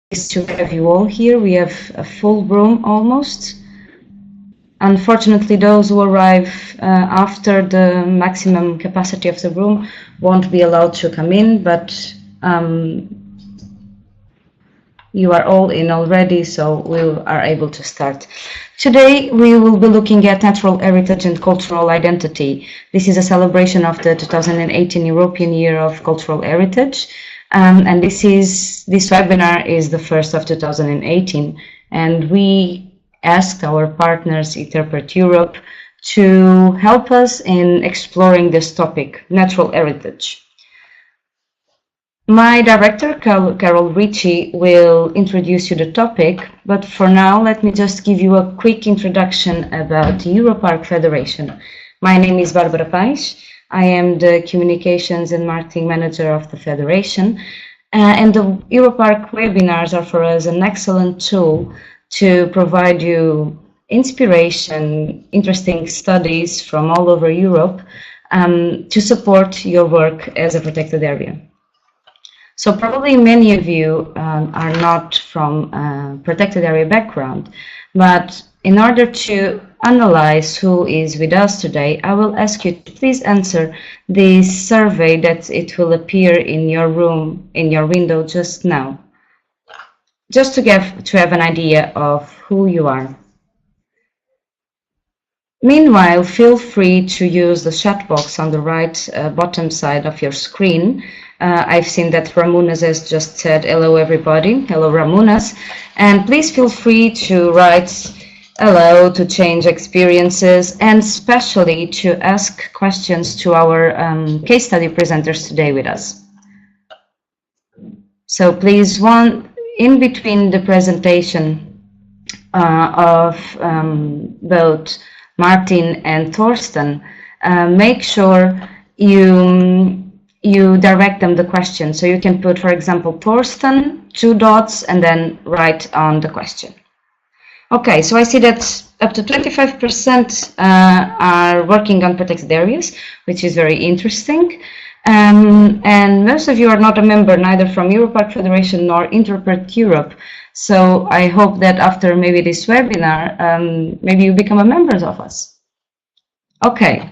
pleased to have you all here. We have a full room almost. Unfortunately, those who arrive after the maximum capacity of the room won't be allowed to come in, but you are all in already, so we are able to start. Today, we will be looking at natural heritage and cultural identity. This is a celebration of the 2018 European Year of Cultural Heritage. And this webinar is the first of 2018, and we asked our partners, Interpret Europe, to help us in exploring this topic, natural heritage. My director, Carol Ricci, will introduce you the topic, but for now, let me just give you a quick introduction about the EUROPARC Federation. My name is Barbara Paes. I am the Communications and Marketing Manager of the Federation, and the EUROPARC webinars are for us an excellent tool to provide you inspiration, interesting studies from all over Europe to support your work as a protected area. So probably many of you are not from a protected area background, but in order to analyze who is with us today, I will ask you to please answer this survey that it will appear in your room, in your window just now, just to have an idea of who you are. Meanwhile, feel free to use the chat box on the right bottom side of your screen. I've seen that Ramunas has just said hello everybody, hello Ramunas, and please feel free to write hello, to change experiences, and especially to ask questions to our case study presenters today with us. So please, in between the presentation of both Martin and Thorsten, make sure you direct them the question. So you can put, for example, Thorsten, 2 dots, and then write on the question. Okay, so I see that up to 25% are working on protected areas, which is very interesting. And most of you are not a member, neither from EUROPARC Federation nor Interpret Europe. So I hope that after maybe this webinar, maybe you become a member of us. Okay.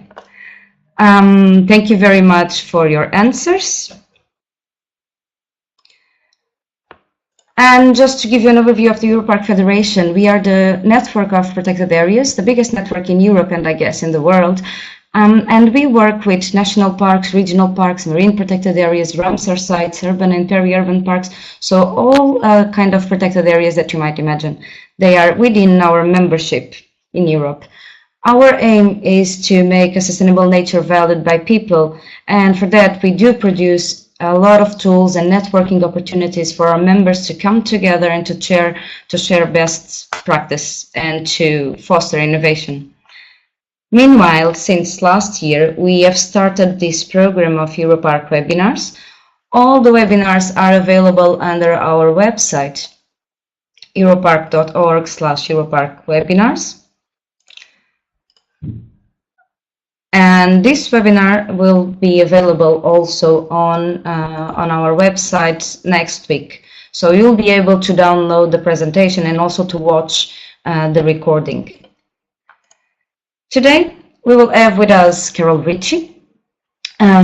Thank you very much for your answers. And just to give you an overview of the EUROPARC Federation, we are the network of protected areas, the biggest network in Europe and I guess in the world. And we work with national parks, regional parks, marine protected areas, Ramsar sites, urban and peri-urban parks. So all kind of protected areas that you might imagine. They are within our membership in Europe. Our aim is to make a sustainable nature valued by people, and for that we do produce a lot of tools and networking opportunities for our members to come together and to share best practice and to foster innovation. Meanwhile, since last year, we have started this program of EUROPARC webinars. All the webinars are available under our website, europarc.org/EUROPARC webinars. And this webinar will be available also on our website next week. So you'll be able to download the presentation and also to watch the recording. Today, we will have with us Carol Ricci.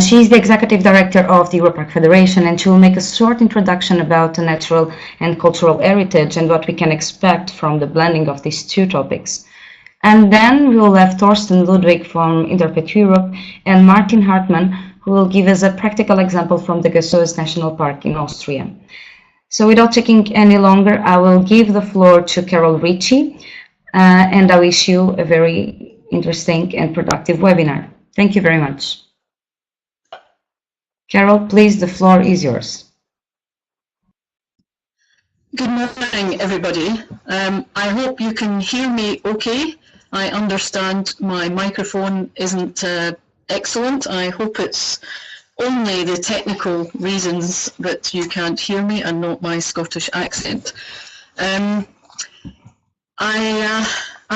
She is the Executive Director of the EUROPARC Federation, and she will make a short introduction about the natural and cultural heritage and what we can expect from the blending of these two topics. And then we will have Thorsten Ludwig from Interpret Europe and Martin Hartmann, who will give us a practical example from the Gessoes National Park in Austria. So without taking any longer, I will give the floor to Carol Ricci, and I wish you a very interesting and productive webinar. Thank you very much. Carol, please, the floor is yours. Good morning, everybody. I hope you can hear me okay. I understand my microphone isn't excellent. I hope it's only the technical reasons that you can't hear me and not my Scottish accent.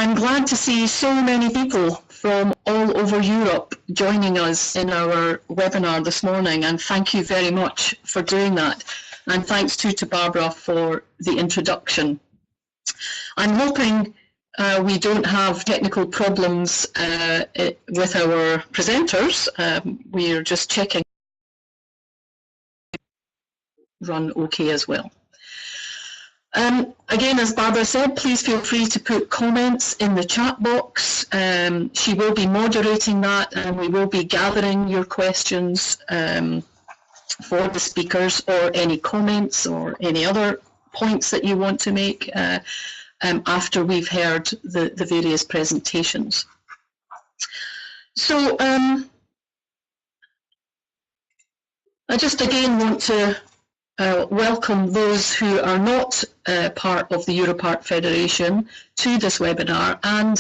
I'm glad to see so many people from all over Europe joining us in our webinar this morning, and thank you very much for doing that. and thanks too to Barbara for the introduction. I'm hoping we don't have technical problems with our presenters. We're just checking run okay as well. Again, as Barbara said, please feel free to put comments in the chat box. She will be moderating that, and we will be gathering your questions for the speakers, or any comments or any other points that you want to make after we've heard the various presentations. So I just again want to welcome those who are not part of the EUROPARC Federation to this webinar, and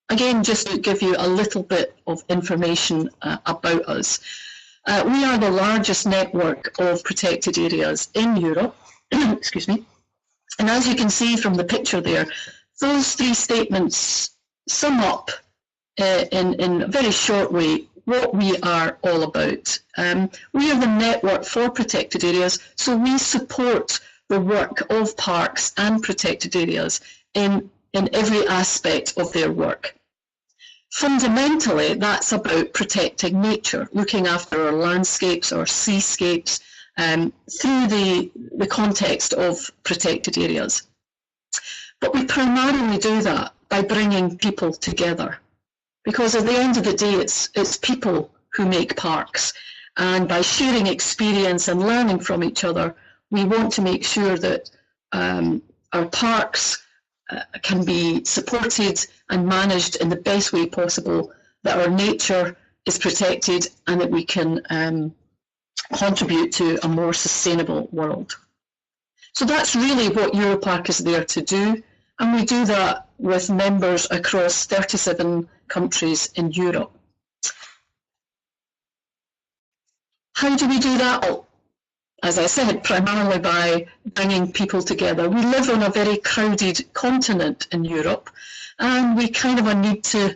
again, just to give you a little bit of information about us. We are the largest network of protected areas in Europe, excuse me, and as you can see from the picture there, those three statements sum up in a very short way what we are all about. We are the network for protected areas, so we support the work of parks and protected areas in every aspect of their work. Fundamentally, that's about protecting nature, looking after our landscapes, our seascapes, through the context of protected areas. But we primarily do that by bringing people together, because at the end of the day, it's people who make parks, and by sharing experience and learning from each other, we want to make sure that our parks can be supported and managed in the best way possible, that our nature is protected, and that we can contribute to a more sustainable world. So that's really what EUROPARC is there to do, and we do that with members across 37 countries in Europe. How do we do that? Well, as I said, primarily by bringing people together. We live on a very crowded continent in Europe, and we kind of need to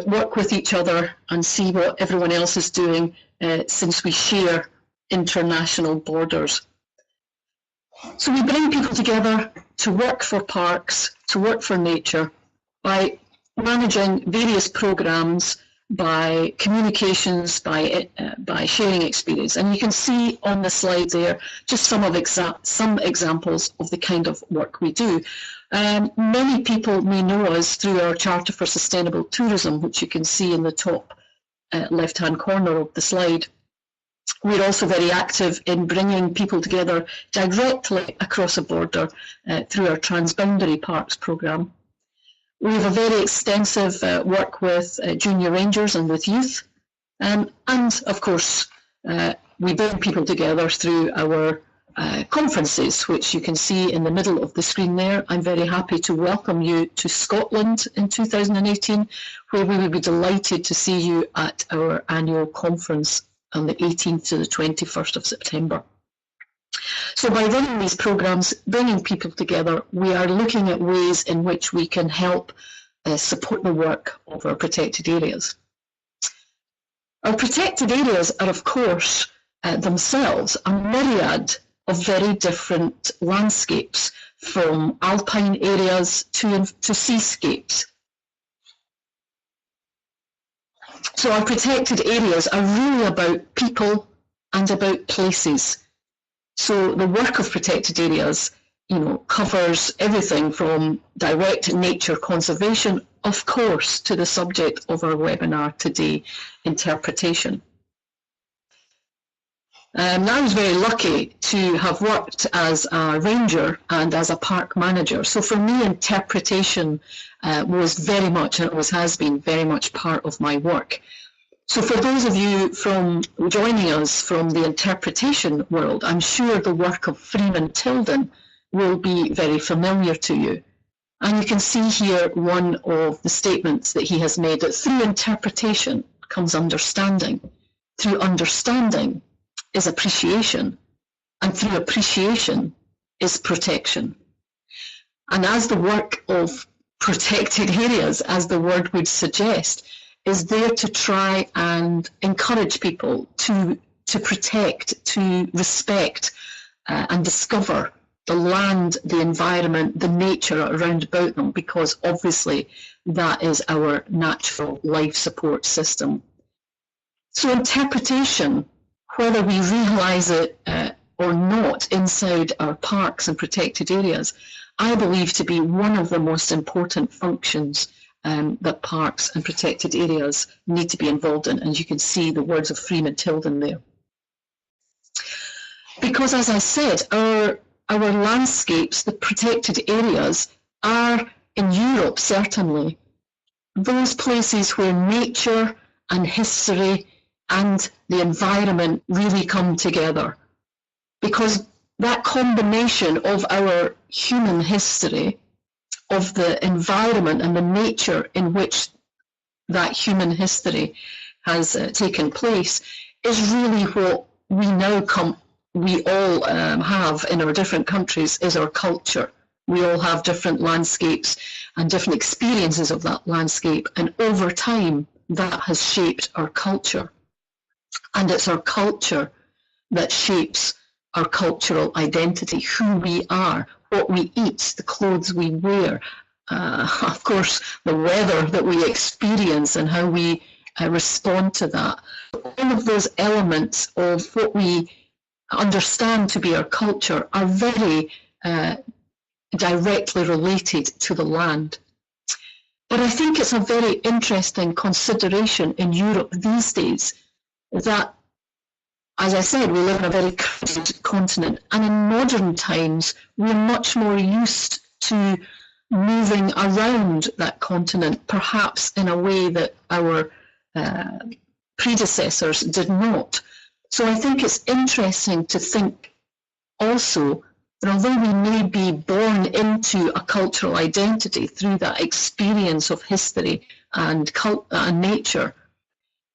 work with each other and see what everyone else is doing, since we share international borders. So we bring people together to work for parks, to work for nature, by managing various programs, by communications, by sharing experience. And you can see on the slide there just some examples of the kind of work we do. Many people may know us through our Charter for Sustainable Tourism, which you can see in the top left-hand corner of the slide. We're also very active in bringing people together directly across a border through our Transboundary Parks programme. We have a very extensive work with junior rangers and with youth, and of course we bring people together through our conferences, which you can see in the middle of the screen there. I'm very happy to welcome you to Scotland in 2018, where we will be delighted to see you at our annual conference on the 18th to the 21st of September. So by running these programs, bringing people together, we are looking at ways in which we can help support the work of our protected areas. Our protected areas are, of course, themselves a myriad of very different landscapes, from alpine areas to seascapes. So our protected areas are really about people and about places. So the work of protected areas, covers everything from direct nature conservation, of course, to the subject of our webinar today, interpretation. I was very lucky to have worked as a ranger and as a park manager. So for me, interpretation was very much, and always has been, very much part of my work. So for those of you joining us from the interpretation world, I'm sure the work of Freeman Tilden will be very familiar to you. And you can see here one of the statements that he has made, that through interpretation comes understanding. Through understanding is appreciation, and through appreciation is protection. And as the work of protected areas, as the word would suggest, is there to try and encourage people to protect, to respect and discover the land, the environment, the nature around about them, because obviously that is our natural life support system. So interpretation, whether we realise it or not inside our parks and protected areas, I believe to be one of the most important functions that parks and protected areas need to be involved in. And you can see the words of Freeman Tilden there. Because, as I said, our landscapes, the protected areas, are, in Europe certainly, those places where nature and history and the environment really come together. Because that combination of our human history, of the environment and the nature in which that human history has taken place, is really what we now we all have in our different countries, is our culture. We all have different landscapes and different experiences of that landscape, and over time that has shaped our culture. And it's our culture that shapes our cultural identity, who we are, what we eat, the clothes we wear, of course the weather that we experience and how we respond to that. All of those elements of what we understand to be our culture are very directly related to the land. But I think it's a very interesting consideration in Europe these days that, as I said, we live in a very crowded continent, and in modern times we're much more used to moving around that continent, perhaps in a way that our predecessors did not. So I think it's interesting to think also that although we may be born into a cultural identity through that experience of history and nature,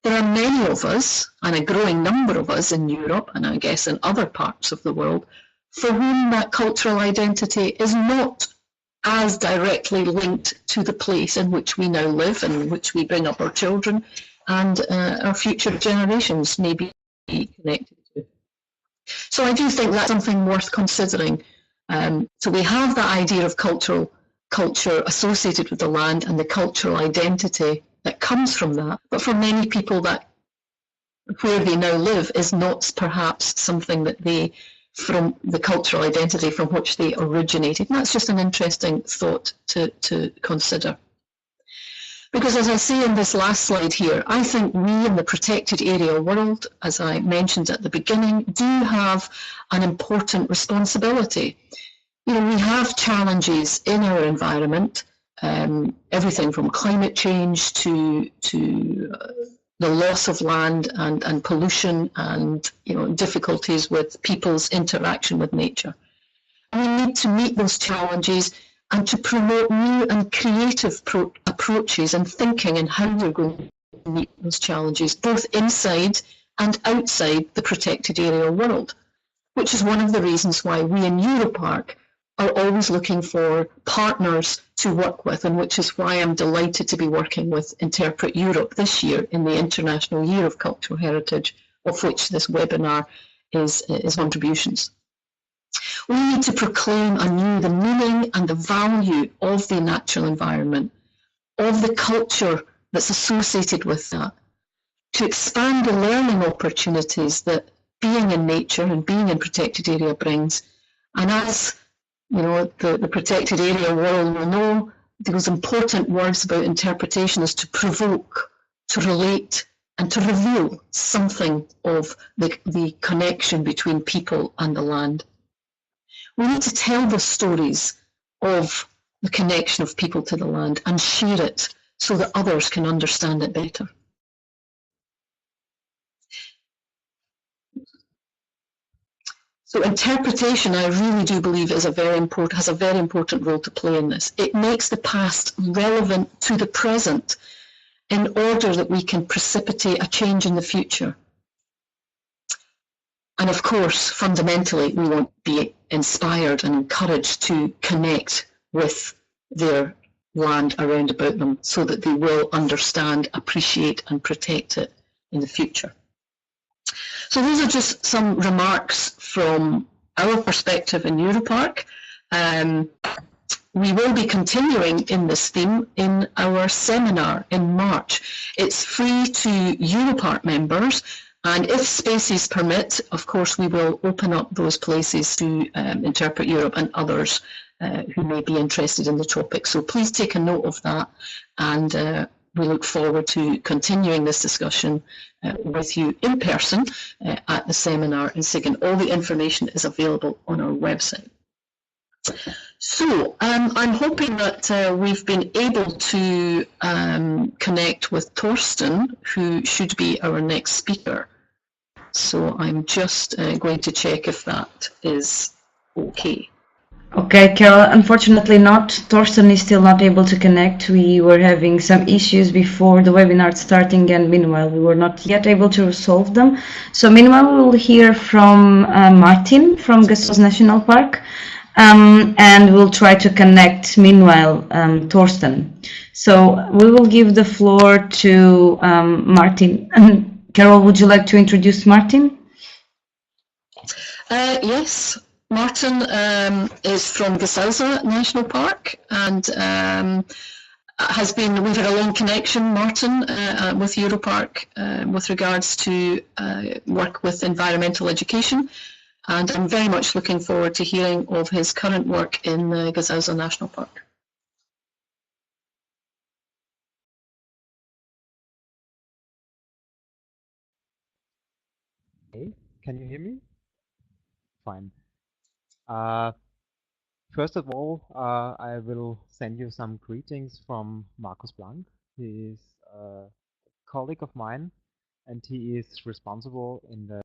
there are many of us, and a growing number of us in Europe, and I guess in other parts of the world, for whom that cultural identity is not as directly linked to the place in which we now live and in which we bring up our children, and our future generations may be connected to. So I do think that's something worth considering. So we have that idea of culture associated with the land and the cultural identity that comes from that. But for many people, that where they now live is not perhaps something that they, from the cultural identity from which they originated. And that's just an interesting thought to consider. Because as I say in this last slide here, I think we in the protected area world, as I mentioned at the beginning, do have an important responsibility. You know, we have challenges in our environment, everything from climate change to the loss of land and pollution and, you know, difficulties with people's interaction with nature. We need to meet those challenges and to promote new and creative approaches and thinking and how we're going to meet those challenges, both inside and outside the protected area world, which is one of the reasons why we in EUROPARC are always looking for partners to work with, and which is why I'm delighted to be working with Interpret Europe this year in the International Year of Cultural Heritage, of which this webinar is contributions. We need to proclaim anew the meaning and the value of the natural environment, of the culture that's associated with that, to expand the learning opportunities that being in nature and being in protected area brings. And as you know, the protected area world will know, those important words about interpretation is to provoke, to relate, and to reveal something of the connection between people and the land. We need to tell the stories of the connection of people to the land and share it so that others can understand it better. So interpretation, I really do believe, has a very important role to play in this. It makes the past relevant to the present in order that we can precipitate a change in the future. And of course, fundamentally, we want to be inspired and encouraged to connect with their land around about them so that they will understand, appreciate, and protect it in the future. So those are just some remarks from our perspective in EUROPARC. We will be continuing in this theme in our seminar in March. It's free to EUROPARC members, and if spaces permit, of course, we will open up those places to Interpret Europe and others who may be interested in the topic. So please take a note of that, and we look forward to continuing this discussion with you in person at the seminar in Siegen. All the information is available on our website. So I'm hoping that we've been able to connect with Torsten, who should be our next speaker. So I'm just going to check if that is okay. Okay, Carol, unfortunately not. Torsten is still not able to connect. We were having some issues before the webinar starting, and meanwhile we were not yet able to resolve them. So meanwhile we will hear from Martin from Gassos National Park, and we'll try to connect meanwhile Torsten. So we will give the floor to Martin. Carol, would you like to introduce Martin? Yes. Martin is from Gassos National Park, and we've had a long connection, Martin, with EUROPARC with regards to work with environmental education, and I'm very much looking forward to hearing of his current work in Gassos National Park. Hey, can you hear me? Fine. First of all, I will send you some greetings from Markus Blank. He is a colleague of mine, and he is responsible in the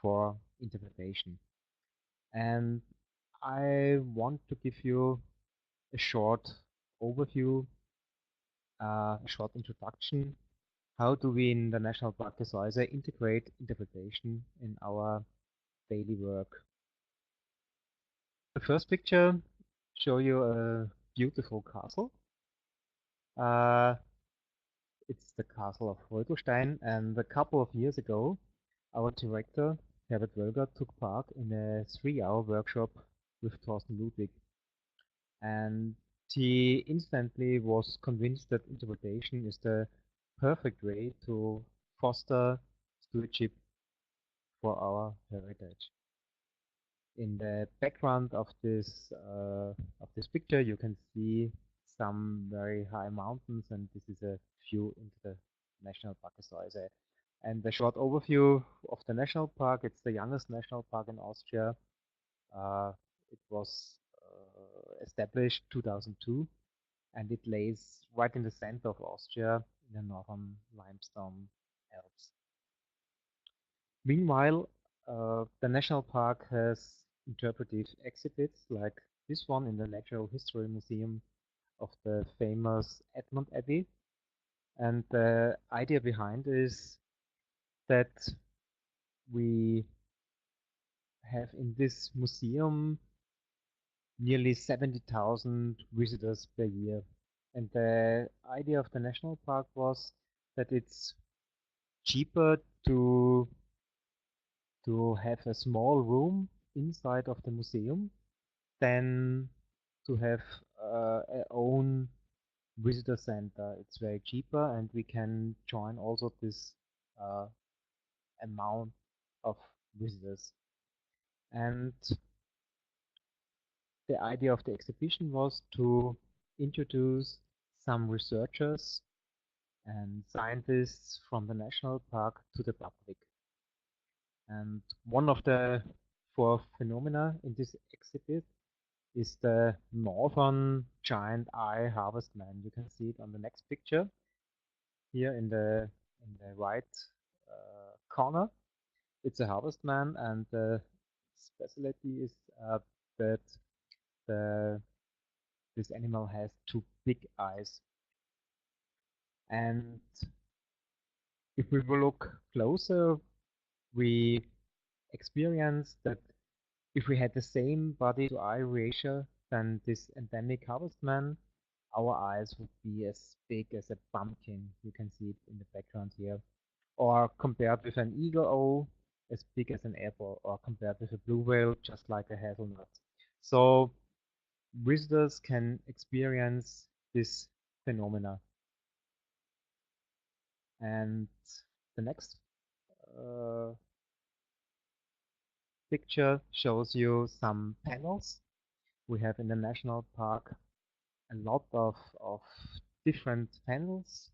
for interpretation. And I want to give you a short overview, a short introduction. How do we in the National Park Gassos integrate interpretation in our daily work? The first picture show you a beautiful castle. It's the castle of Reutelstein, and a couple of years ago, our director, Herbert Wölger, took part in a 3-hour workshop with Thorsten Ludwig. And he instantly was convinced that interpretation is the perfect way to foster stewardship for our heritage. In the background of this picture, you can see some very high mountains, and this is a view into the National Park Gassos. And a short overview of the national park. It's the youngest national park in Austria. It was established 2002, and it lays right in the center of Austria in the northern limestone Alps. Meanwhile, the national park has interpretive exhibits like this one in the Natural History Museum of the famous Edmund Abbey. And the idea behind is that we have in this museum nearly 70,000 visitors per year. And the idea of the national park was that it's cheaper to have a small room inside of the museum than to have our own visitor center. It's very cheaper, and we can join also this amount of visitors. And the idea of the exhibition was to introduce some researchers and scientists from the national park to the public. And one of the 4 phenomena in this exhibit is the northern giant eye harvestman. You can see it on the next picture here in the right corner. It's a harvestman, and the specialty is that this animal has 2 big eyes. And if we will look closer, we experience that if we had the same body-to-eye ratio than this endemic harvestman, our eyes would be as big as a pumpkin. You can see it in the background here. Or compared with an eagle as big as an apple, or compared with a blue whale, just like a hazelnut. So visitors can experience this phenomena. And the next picture shows you some panels. We have in the national park a lot of different panels.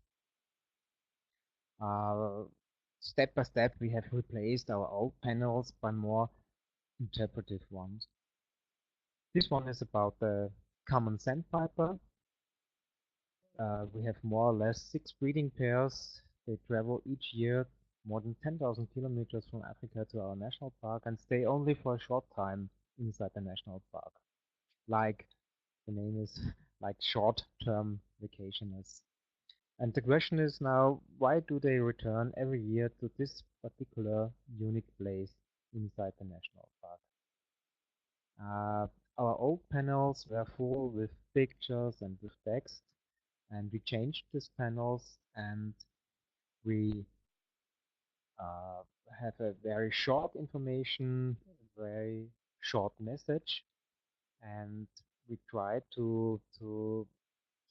Step by step, we have replaced our old panels by more interpretive ones. This one is about the common sandpiper. We have more or less 6 breeding pairs. They travel each year more than 10,000 kilometers from Africa to our national park and stay only for a short time inside the national park. Like the name is, like short-term vacationers. And the question is now, why do they return every year to this particular unique place inside the national park? Our old panels were full with pictures and with text, and we changed these panels, and we have a very short information, very short message, and we try to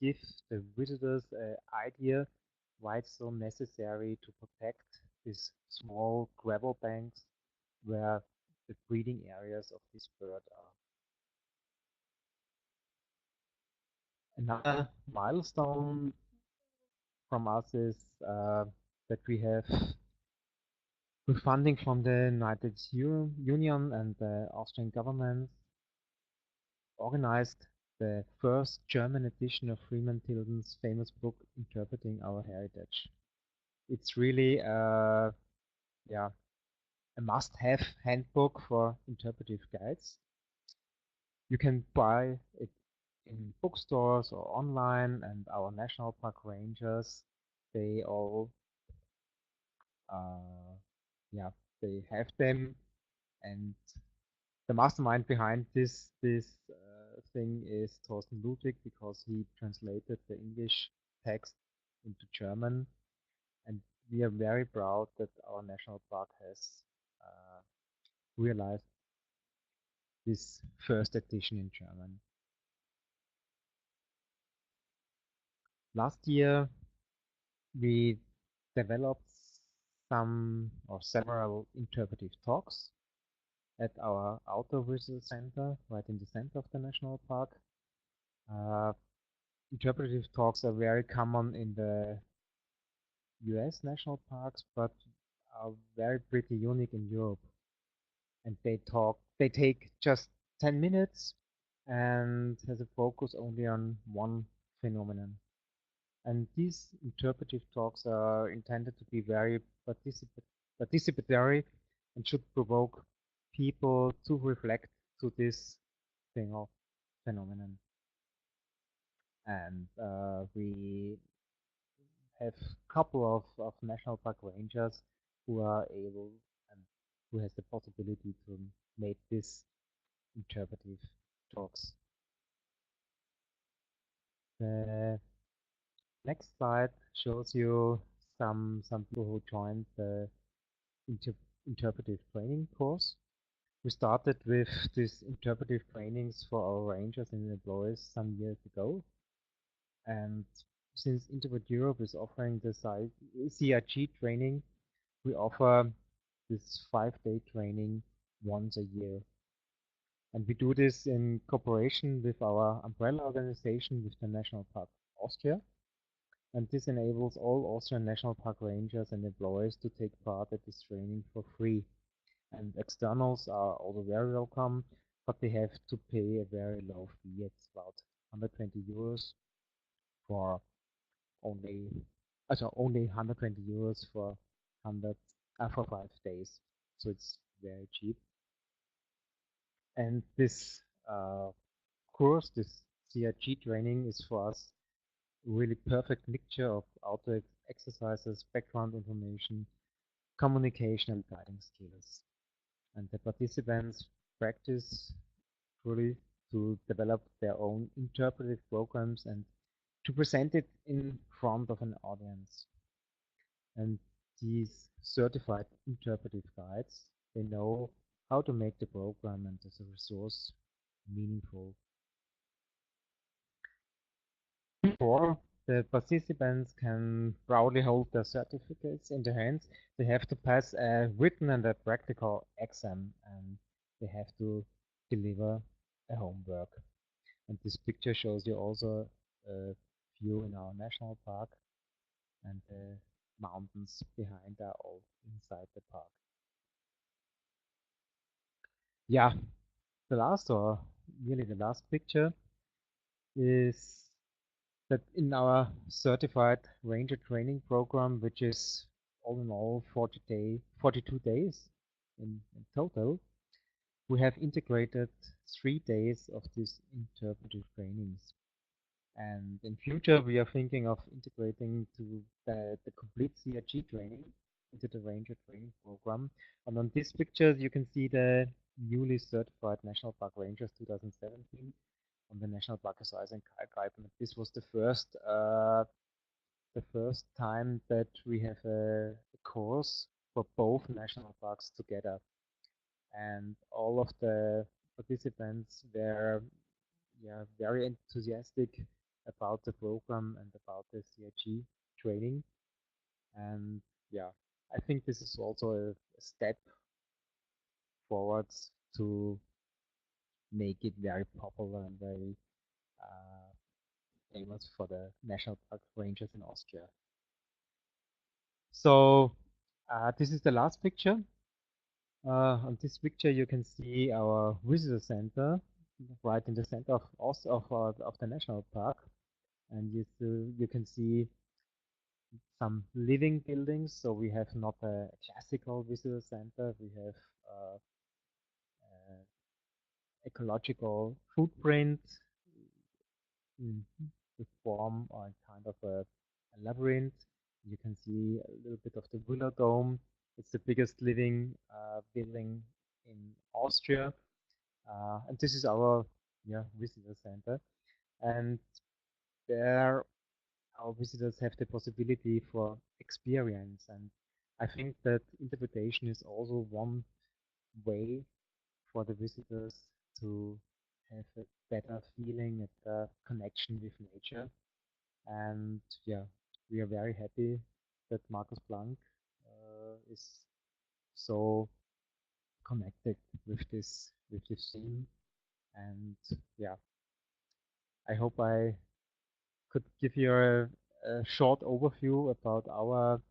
give the visitors an idea why it's so necessary to protect these small gravel banks where the breeding areas of this bird are. Another milestone from us is that we have, with funding from the United Union and the Austrian government, organized the first German edition of Freeman Tilden's famous book, Interpreting Our Heritage. It's really a must-have handbook for interpretive guides. You can buy it in bookstores or online, and our national park rangers, they all they have them. And the mastermind behind this thing is Thorsten Ludwig, because he translated the English text into German, and we are very proud that our national park has realized this first edition in German. Last year we developed some or several interpretive talks at our outdoor visitor center, right in the center of the national park. Interpretive talks are very common in the US national parks, but are very pretty unique in Europe. And they take just 10 minutes and has a focus only on one phenomenon. And these interpretive talks are intended to be very participatory and should provoke people to reflect to this phenomenon. And we have a couple of national park rangers who are able and who has the possibility to make this interpretive talks. The next slide shows you some people who joined the interpretive training course. We started with these interpretive trainings for our rangers and employees some years ago, and since Interpret Europe is offering the CRG training, we offer this 5-day training once a year. And we do this in cooperation with our umbrella organization, with the National Park Austria. And this enables all Austrian National Park rangers and employees to take part at this training for free. And externals are also very welcome, but they have to pay a very low fee. It's about 120 euros for only 120 euros for 5 days. So it's very cheap. And this course, this CRG training, is for us a really perfect mixture of outdoor exercises, background information, communication, and guiding skills. And the participants practice truly to develop their own interpretive programs and to present it in front of an audience. And these certified interpretive guides They know how to make the program and the resource meaningful. Before the participants can proudly hold their certificates in their hands, they have to pass a written and a practical exam, and they have to deliver a homework. And this picture shows you also a view in our national park, and the mountains behind are all inside the park. Yeah, the last, or nearly the last picture, is that in our certified ranger training program, which is all in all 42 days in total, we have integrated 3 days of these interpretive trainings. And in future, we are thinking of integrating to the complete CRG training into the ranger training program. And on these pictures, you can see the newly certified National Park Rangers 2017 on the National Park Size and Kalkalpen. This was the first time that we have a course for both national parks together, and all of the participants were very enthusiastic about the program and about the CRG training. And yeah, I think this is also a step forwards to make it very popular and very famous for the National Park Rangers in Austria. So this is the last picture. On this picture, you can see our visitor center right in the center of the national park, and you can see some living buildings. So we have not a classical visitor center. We have ecological footprint in the form or kind of a labyrinth. You can see a little bit of the Willow Dome. It's the biggest living building in Austria. And this is our visitor center. And there our visitors have the possibility for experience. And I think that interpretation is also one way for the visitors to have a better feeling, a better connection with nature. And yeah, we are very happy that Markus Planck is so connected with this theme. And yeah, I hope I could give you a short overview about our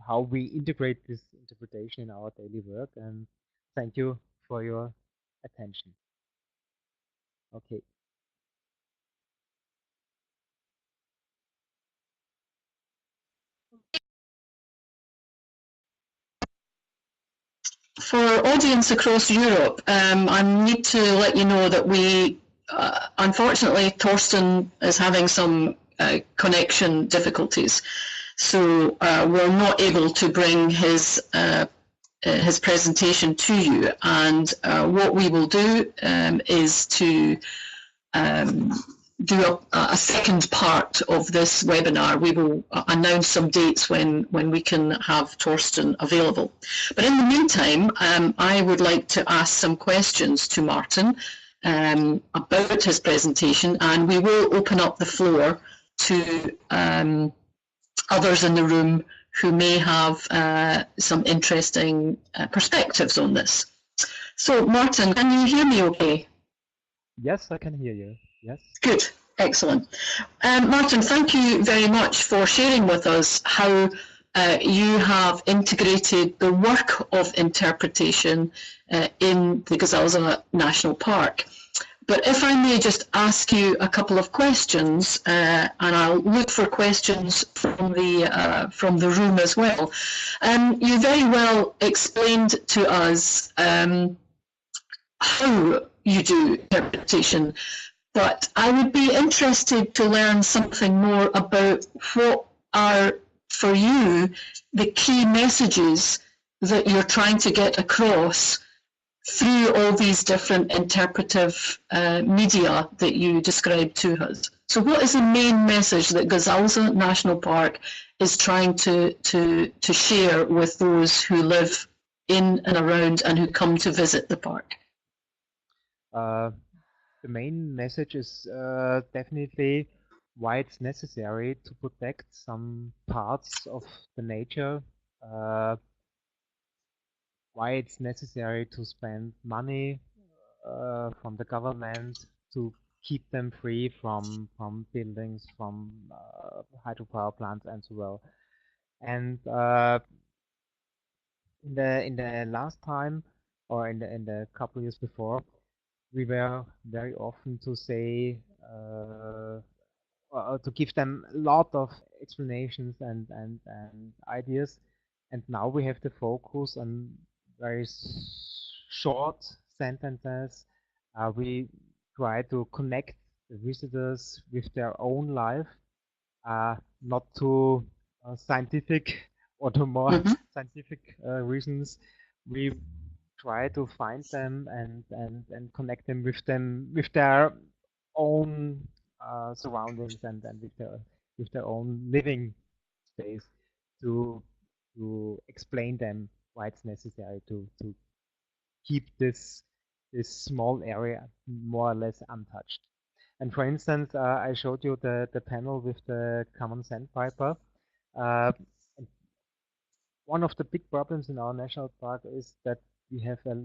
how we integrate this interpretation in our daily work. And thank you for your attention. Okay. For our audience across Europe, I need to let you know that we, unfortunately, Torsten is having some connection difficulties. So we're not able to bring his presentation to you. And what we will do is to do a second part of this webinar. We will announce some dates when we can have Torsten available. But in the meantime, I would like to ask some questions to Martin about his presentation, and we will open up the floor to others in the room who may have some interesting perspectives on this. So Martin, can you hear me okay? Yes, I can hear you. Yes. Good, excellent. Martin, thank you very much for sharing with us how you have integrated the work of interpretation in the Gazalza National Park. But if I may just ask you a couple of questions, and I'll look for questions from the room as well. You very well explained to us how you do interpretation, but I would be interested to learn something more about what are, for you, the key messages that you're trying to get across through all these different interpretive media that you described to us. So what is the main message that Gazalza National Park is trying to share with those who live in and around and who come to visit the park? The main message is definitely why it's necessary to protect some parts of the nature, why it's necessary to spend money from the government to keep them free from buildings, from hydropower plants, and so well. And in the last time, or in the couple years before, we were very often to say to give them a lot of explanations and ideas, and now we have to focus on very short sentences. We try to connect the visitors with their own life, not to scientific or to more scientific reasons. We try to find them and connect them with their own surroundings and with their own living space to explain them why it's necessary to keep this small area more or less untouched. And for instance, I showed you the panel with the common sandpiper. One of the big problems in our national park is that we have a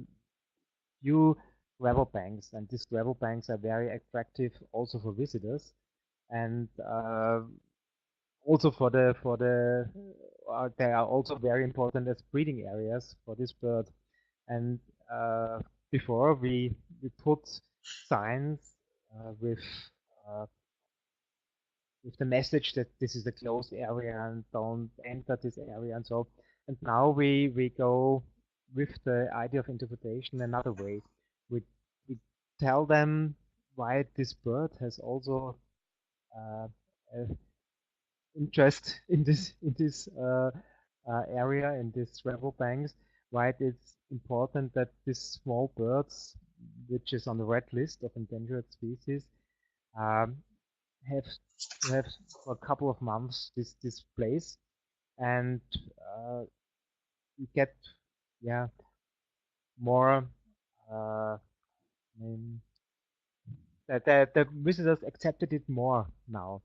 few gravel banks, and these gravel banks are very attractive also for visitors, and also they are also very important as breeding areas for this bird. And before we put signs with the message that this is a closed area and don't enter this area and so. And now we go with the idea of interpretation another way. We tell them why this bird has also interest in this area, in these gravel banks, why it's important that these small birds, which is on the red list of endangered species, have to have for a couple of months this place, and you get more the visitors accepted it more now.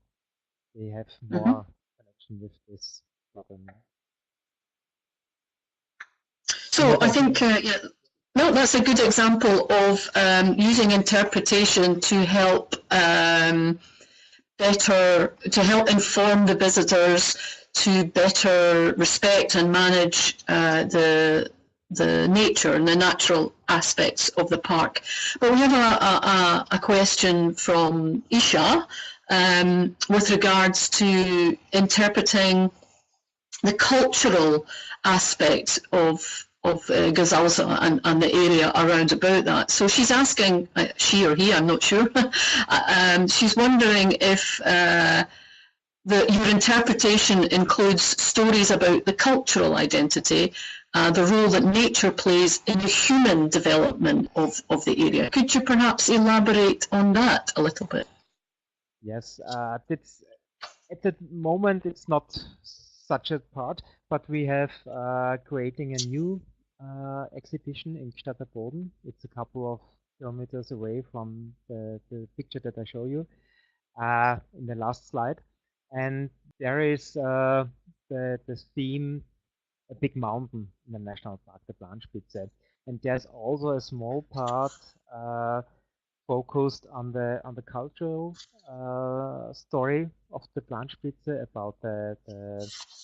They have more connection with this problem. So I think no, that's a good example of using interpretation to help help inform the visitors to better respect and manage the nature and the natural aspects of the park. But we have a question from Isha with regards to interpreting the cultural aspect of Gazalza and the area around about that. So she's asking, she or he, I'm not sure, she's wondering if your interpretation includes stories about the cultural identity, the role that nature plays in the human development of the area. Could you perhaps elaborate on that a little bit? Yes, at the moment it's not such a part, but we have creating a new exhibition in Boden. It's a couple of kilometers away from the picture that I show you in the last slide. And there is the theme, a big mountain in the national park, the Planspitze. And there's also a small part focused on the cultural story of the Planspitze, about the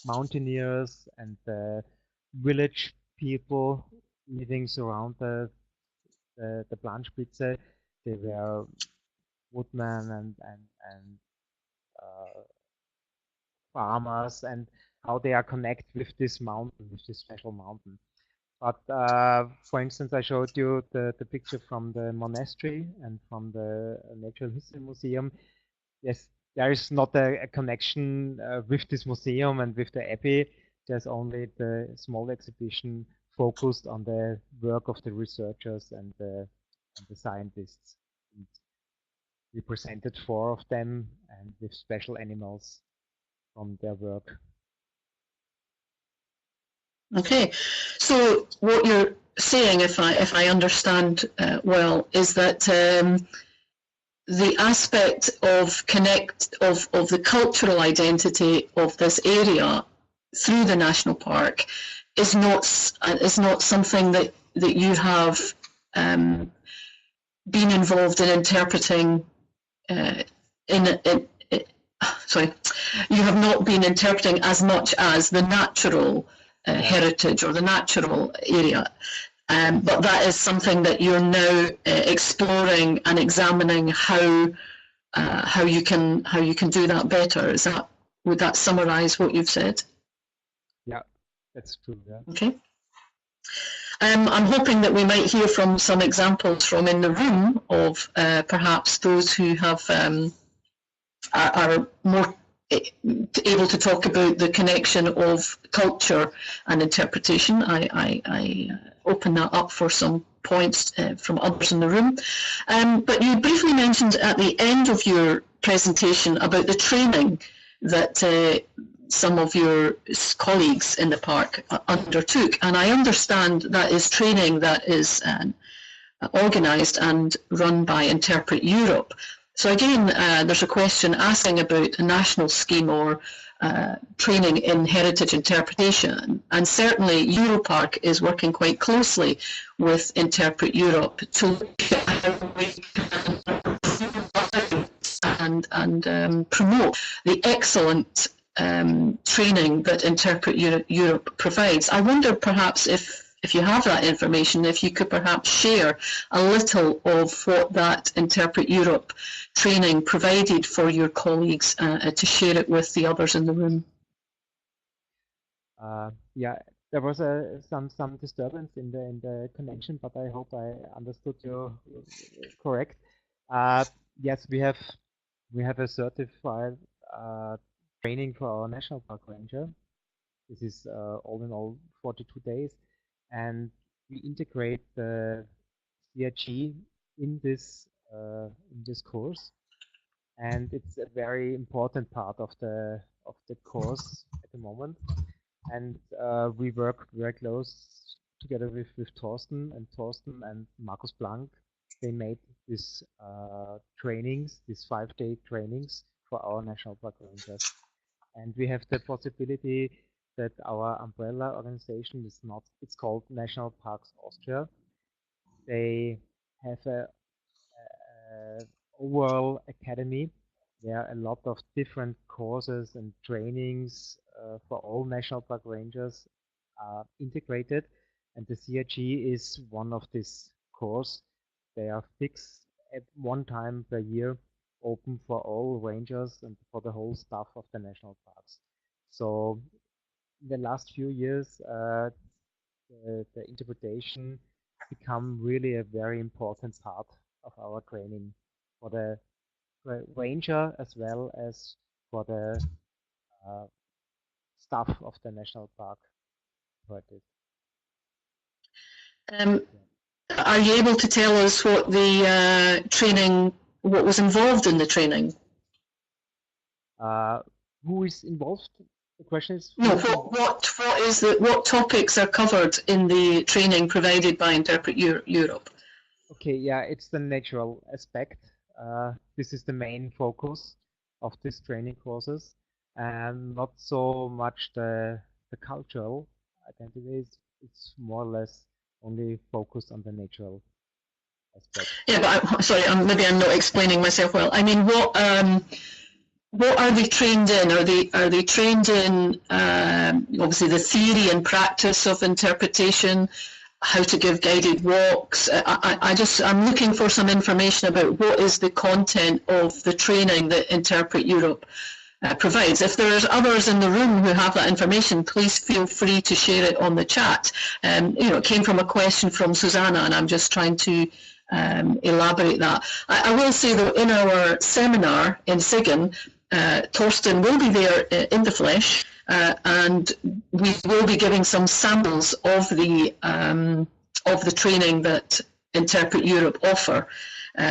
mountaineers and the village people living around the Planspitze. They were woodmen and farmers, and how they are connected with this mountain, with this special mountain. But for instance, I showed you the picture from the monastery and from the Natural History Museum. Yes, there is not a connection with this museum and with the abbey. There's only the small exhibition focused on the work of the researchers and the scientists. And we presented 4 of them, and with special animals from their work. Okay, so what you're saying, if I understand well, is that the aspect of the cultural identity of this area through the national park is not something that you have been involved in interpreting sorry, you have not been interpreting as much as the natural heritage or the natural area. But that is something that you're now exploring and examining how you can do that better. Would that summarise what you've said? Yeah, that's true. Yeah. Okay. I'm hoping that we might hear from some examples from in the room of perhaps those who have are more able to talk about the connection of culture and interpretation. I open that up for some points from others in the room. But you briefly mentioned at the end of your presentation about the training that some of your colleagues in the park undertook, and I understand that is training that is organised and run by Interpret Europe. So again, there's a question asking about a national scheme or training in heritage interpretation, and certainly EUROPARC is working quite closely with Interpret Europe to look at how we can and promote the excellent training that Interpret Europe provides. I wonder perhaps if you have that information, if you could perhaps share a little of what that Interpret Europe training provided for your colleagues to share it with the others in the room. Yeah, there was some disturbance in the connection, but I hope I understood you correct. Yes, we have a certified training for our national park ranger. This is all in all 42 days. And we integrate the CRG in this course, and it's a very important part of the course at the moment. And we work very close together with Torsten and Markus Blank. They made these trainings, these 5-day trainings for our national park rangers, and we have the possibility that our umbrella organization is not, it's called National Parks Austria. They have a overall academy where a lot of different courses and trainings for all national park rangers are integrated, and the CRG is one of this course. They are fixed at one time per year, open for all rangers and for the whole staff of the national parks. So in the last few years, the interpretation become really a very important part of our training for the ranger as well as for the staff of the national park. Are you able to tell us what the training, what was involved in the training? Who is involved? The question is. No. What topics are covered in the training provided by Interpret Europe? Okay, yeah, it's the natural aspect. This is the main focus of these training courses, and not so much the cultural identities. It's more or less only focused on the natural aspect. Yeah, but sorry, maybe I'm not explaining myself well. I mean, what are they trained in? Are they trained in obviously the theory and practice of interpretation, how to give guided walks? I'm looking for some information about what is the content of the training that Interpret Europe provides. If there's others in the room who have that information, please feel free to share it on the chat. It came from a question from Susanna, and I'm just trying to elaborate that. I will say that in our seminar in Siegen, Torsten will be there in the flesh, and we will be giving some samples of the training that Interpret Europe offer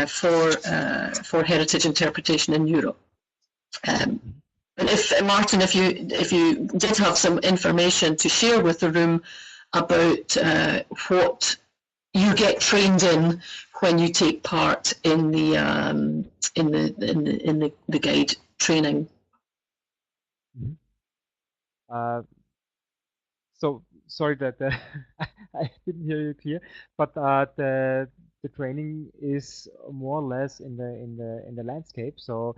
for heritage interpretation in Europe. And if Martin, if you did have some information to share with the room about what you get trained in when you take part in the guide training. So sorry that I didn't hear you clear, but the training is more or less in the landscape. So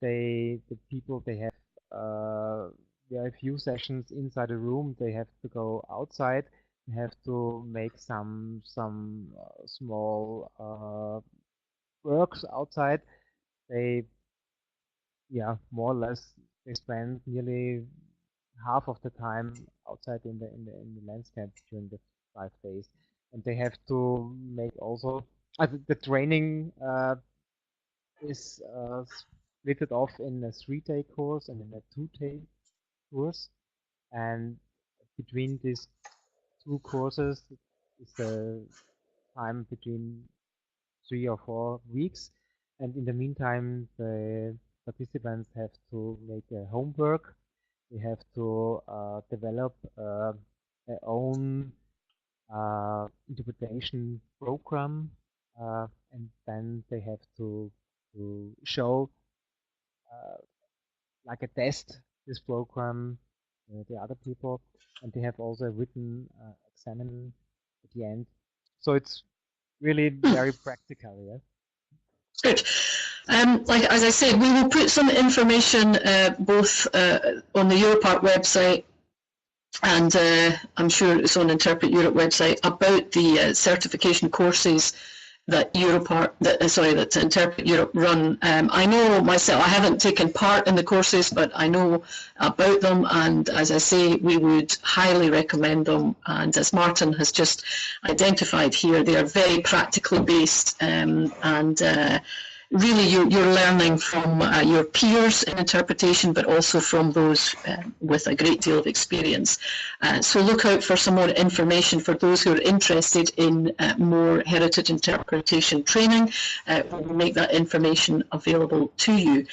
the people, they have very few sessions inside a room. They have to go outside. They have to make some small works outside. They, yeah, more or less, they spend nearly half of the time outside in the landscape during the 5 days, and they have to make also the training is split off in a 3-day course and in a 2-day course, and between these 2 courses is the time between 3 or 4 weeks, and in the meantime the participants have to make a homework. They have to develop their own interpretation program, and then they have to show like a test this program the other people, and they have also a written examen at the end. So it's really very practical, yeah. Good. Like as I said, we will put some information both on the EUROPARC website, and I'm sure it's on Interpret Europe website, about the certification courses that that Interpret Europe run. I know myself, I haven't taken part in the courses, but I know about them, and as I say, we would highly recommend them. And as Martin has just identified here, they are very practically based, and really you're learning from your peers in interpretation, but also from those with a great deal of experience. So look out for some more information for those who are interested in more heritage interpretation training. We'll make that information available to you.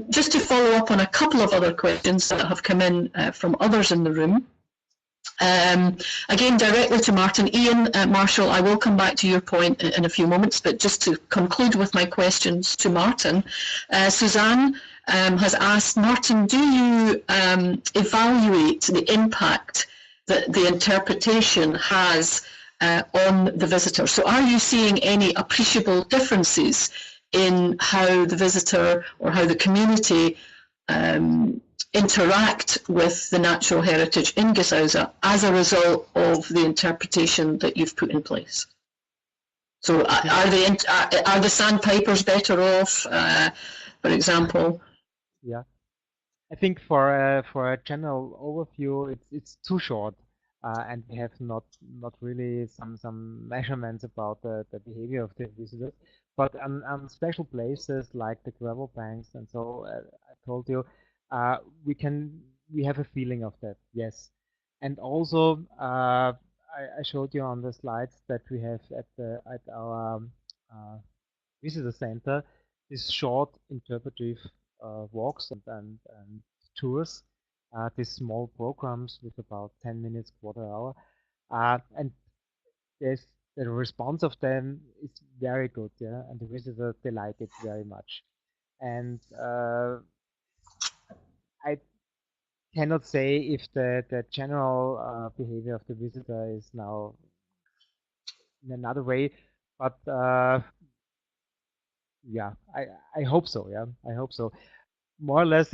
Just to follow up on a couple of other questions that have come in from others in the room. Again, directly to Martin. Ian, Marshall, I will come back to your point in a few moments, but just to conclude with my questions to Martin, Suzanne has asked, Martin, do you evaluate the impact that the interpretation has on the visitor? So are you seeing any appreciable differences in how the visitor or how the community interact with the natural heritage in Gesauza as a result of the interpretation that you've put in place? So are the sandpipers better off, for example? Yeah, I think for a general overview, it's too short, and we have not really some measurements about the behavior of the visitors. But on special places like the gravel banks, and so I told you, we have a feeling of that, yes. And also, I showed you on the slides that we have at our visitor center these short interpretive walks and tours, these small programs with about 10 minutes, quarter hour, and there's the response of them is very good, yeah, and the visitors, they like it very much. And I cannot say if the general behavior of the visitor is now in another way, but yeah, I hope so. Yeah, I hope so. More or less,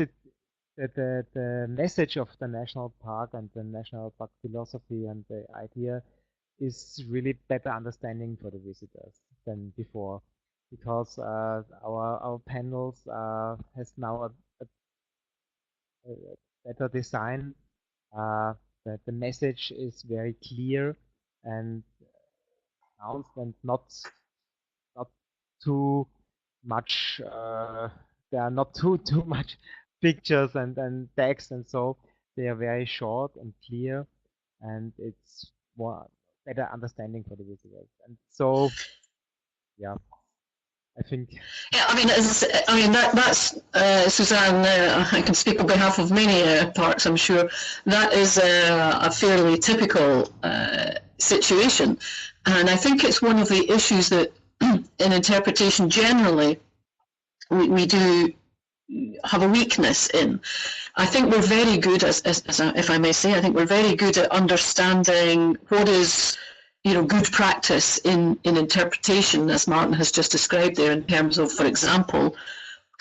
the message of the national park and the national park philosophy and the idea is really better understanding for the visitors than before, because our panels has now a better design. That the message is very clear and announced, and not too much. There are not too much pictures and text, and so they are very short and clear, and it's more better understanding for the visitors. And so, yeah. I think. Yeah, I mean, that's Suzanne. I can speak on behalf of many parks. I'm sure that is a fairly typical situation, and I think it's one of the issues that in interpretation generally we do have a weakness in. I think we're very good, as if I may say, I think we're very good at understanding what is, good practice in interpretation, as Martin has just described there, in terms of, for example,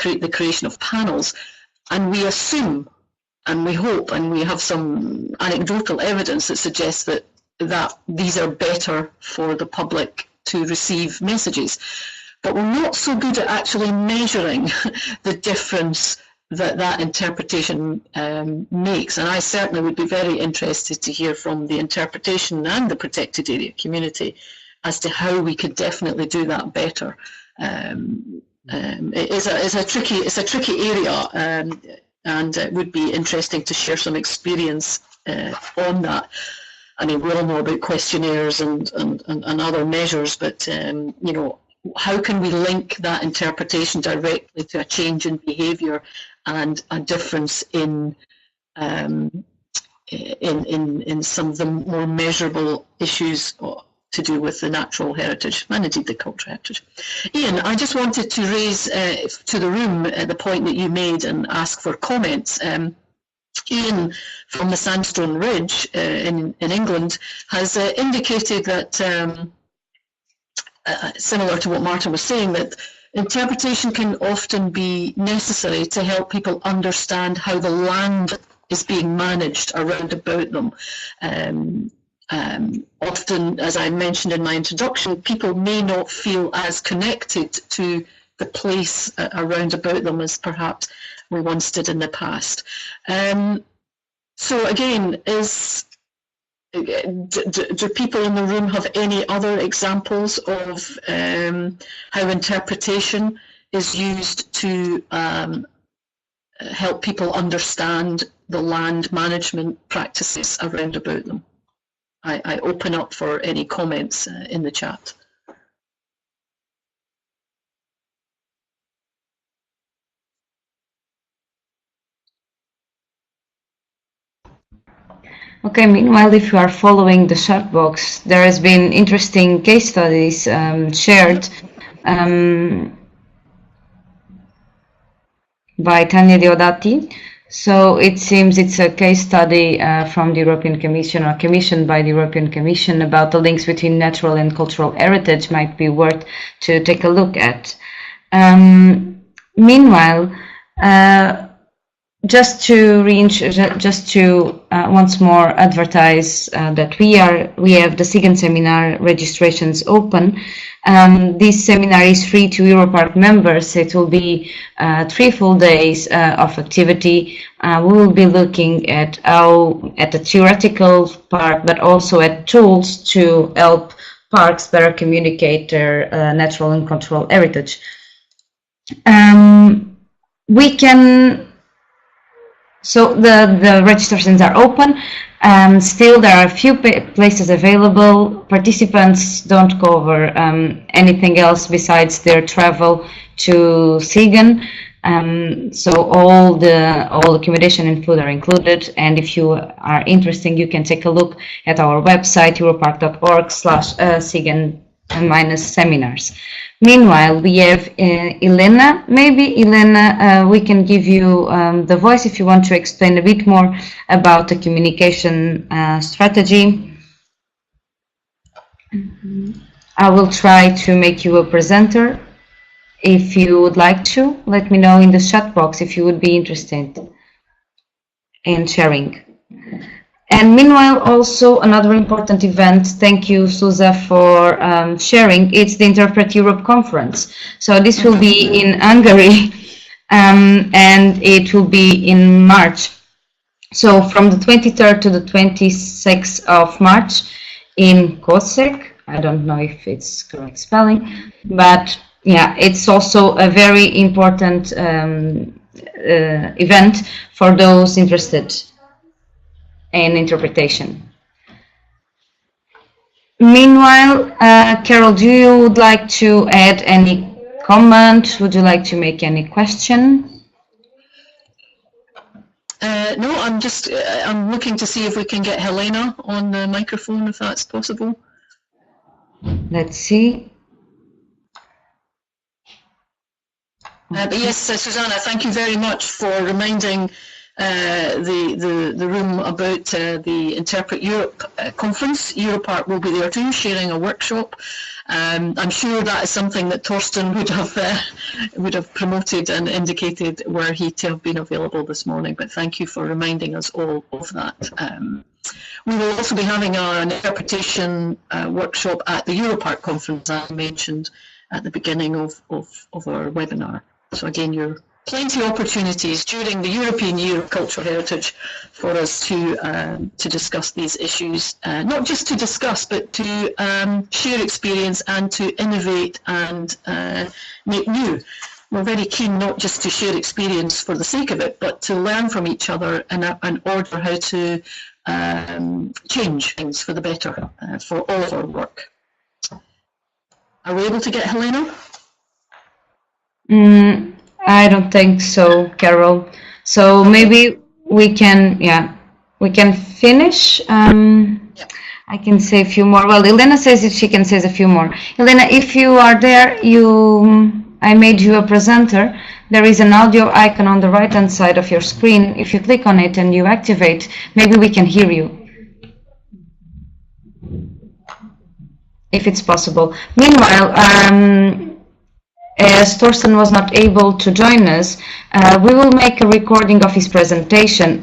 the creation of panels. And we assume, and we hope, and we have some anecdotal evidence that suggests that these are better for the public to receive messages. But we're not so good at actually measuring the difference that interpretation makes. And I certainly would be very interested to hear from the interpretation and the protected area community as to how we could definitely do that better. It's a tricky area, and it would be interesting to share some experience on that. I mean, we all know about questionnaires and other measures, but how can we link that interpretation directly to a change in behaviour and a difference in some of the more measurable issues to do with the natural heritage and indeed the cultural heritage. Ian, I just wanted to raise to the room the point that you made and ask for comments. Ian from the Sandstone Ridge in England has indicated that, similar to what Martin was saying, that interpretation can often be necessary to help people understand how the land is being managed around about them. Often, as I mentioned in my introduction, people may not feel as connected to the place around about them as perhaps we once did in the past. So again, do people in the room have any other examples of how interpretation is used to help people understand the land management practices around about them? I open up for any comments in the chat. Okay, meanwhile, if you are following the chat box, there has been interesting case studies shared by Tanya Diodati. So it seems it's a case study from the European Commission, or commissioned by the European Commission, about the links between natural and cultural heritage. Might be worth to take a look at. Meanwhile, just to once more advertise that we have the SIGAN seminar registrations open. This seminar is free to EUROPARC members. It will be 3 full days of activity. We will be looking at the theoretical part, but also at tools to help parks better communicate their natural and cultural heritage. So the registrations are open. Still, there are a few places available. Participants don't cover anything else besides their travel to SIGAN. So all the accommodation and food are included. And if you are interested, you can take a look at our website, europarc.org/SIGAN-seminars. Meanwhile, we have Elena. Maybe, Elena, we can give you the voice if you want to explain a bit more about the communication strategy. I will try to make you a presenter. If you would like to, let me know in the chat box if you would be interested in sharing. And meanwhile, also another important event, thank you, Suza, for sharing, it's the Interpret Europe conference. So this will be in Hungary, and it will be in March. So from the 23rd to the 26th of March in Kosek. I don't know if it's correct spelling, but yeah, it's also a very important event for those interested in interpretation. Meanwhile, Carol, do you would like to add any comment? Would you like to make any question? No, I'm looking to see if we can get Helena on the microphone, if that's possible. Let's see. But yes, Susanna, thank you very much for reminding the room about the Interpret Europe conference. EUROPARC will be there too, sharing a workshop. I'm sure that is something that Torsten would have promoted and indicated were he to have been available this morning. But thank you for reminding us all of that. We will also be having an interpretation workshop at the EUROPARC conference I mentioned at the beginning of our webinar. So again, you're plenty of opportunities during the European Year of Cultural Heritage for us to discuss these issues, not just to discuss, but to share experience and to innovate and make new. We're very keen not just to share experience for the sake of it, but to learn from each other and order how to change things for the better for all of our work. Are we able to get Helena? I don't think so, Carol. So maybe we can, finish. I can say a few more. Well, Elena says if she can say a few more. Elena, if you are there, I made you a presenter. There is an audio icon on the right-hand side of your screen. If you click on it and you activate, maybe we can hear you, if it's possible. Meanwhile, as Torsten was not able to join us, we will make a recording of his presentation.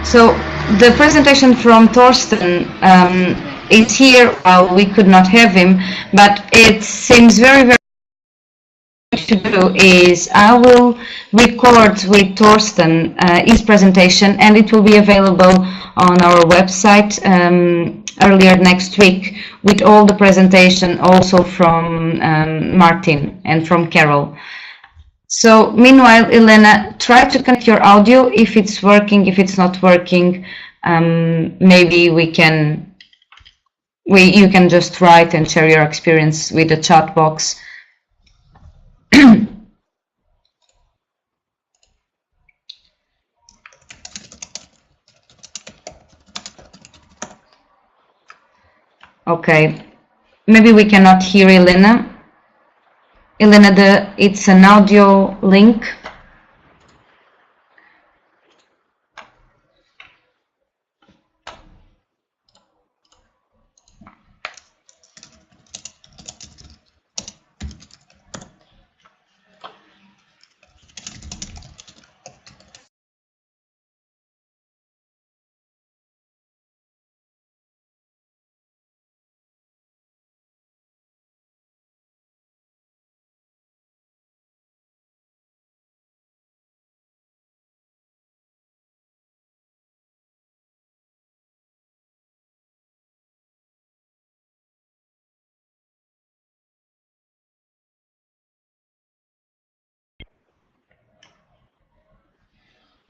So the presentation from Torsten is here. We could not have him, but it seems very, very to do is I will record with Torsten his presentation, and it will be available on our website earlier next week with all the presentation also from Martin and from Carol. So meanwhile, Elena, try to connect your audio if it's working. If it's not working, maybe you can just write and share your experience with the chat box. Okay, maybe we cannot hear Elena. Elena, it's an audio link.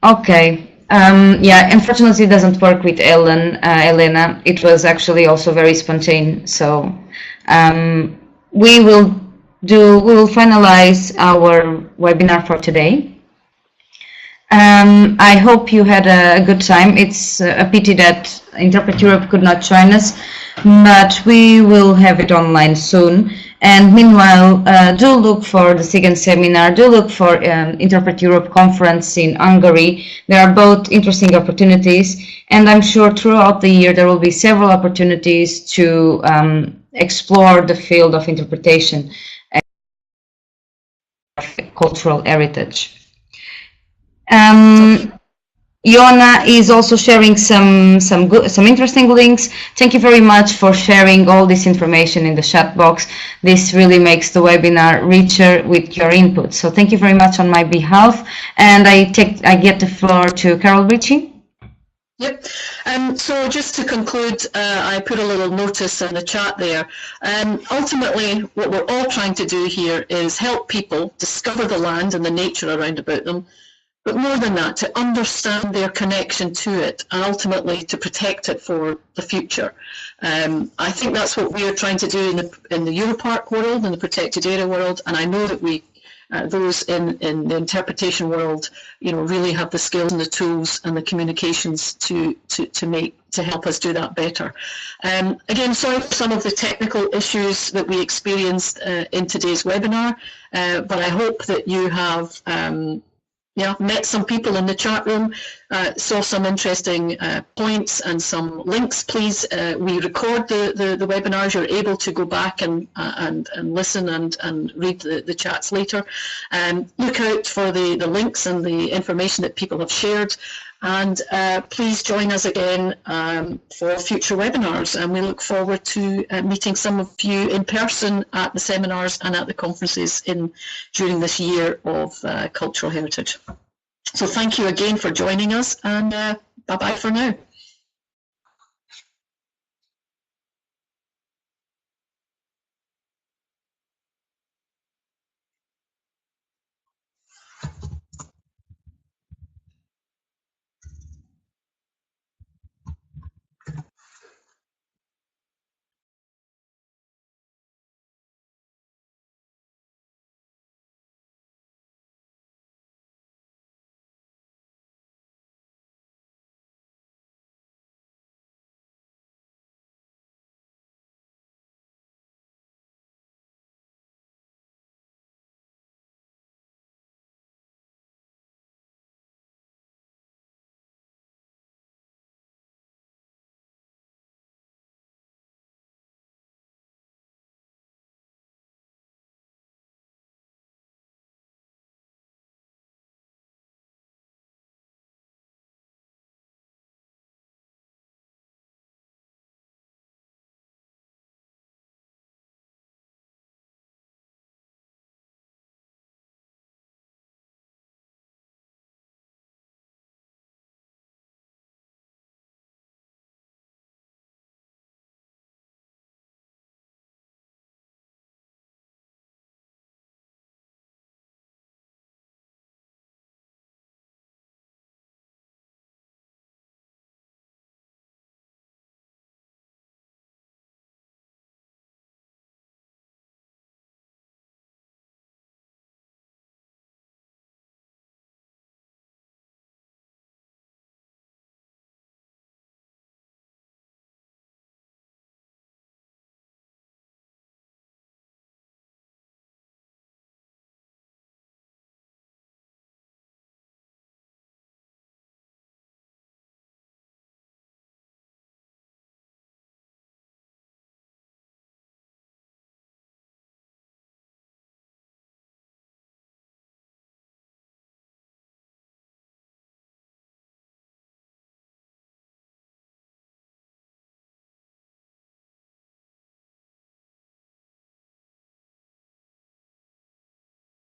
Okay. Yeah, unfortunately it doesn't work with Elena. It was actually also very spontaneous. So we will finalize our webinar for today. I hope you had a good time. It's a pity that Interpret Europe could not join us, but we will have it online soon. And meanwhile, do look for the SIGAN seminar, do look for Interpret Europe conference in Hungary. There are both interesting opportunities, and I'm sure throughout the year there will be several opportunities to explore the field of interpretation and cultural heritage. Iona is also sharing some interesting links. Thank you very much for sharing all this information in the chat box. This really makes the webinar richer with your input. So thank you very much on my behalf. And I get the floor to Carol Ritchie. Yep. So just to conclude, I put a little notice in the chat there. Ultimately, what we're all trying to do here is help people discover the land and the nature around about them, but more than that, to understand their connection to it and ultimately to protect it for the future. I think that's what we are trying to do in the EUROPARC world, in the protected area world, and I know that we those in the interpretation world, really have the skills and the tools and the communications to help us do that better. Again, sorry for some of the technical issues that we experienced in today's webinar, but I hope that you have met some people in the chat room, saw some interesting points and some links. Please, we record the webinars. You're able to go back and listen and read the chats later. Look out for the links and the information that people have shared. And please join us again for future webinars. And we look forward to meeting some of you in person at the seminars and at the conferences during this year of cultural heritage. So thank you again for joining us, and bye-bye for now.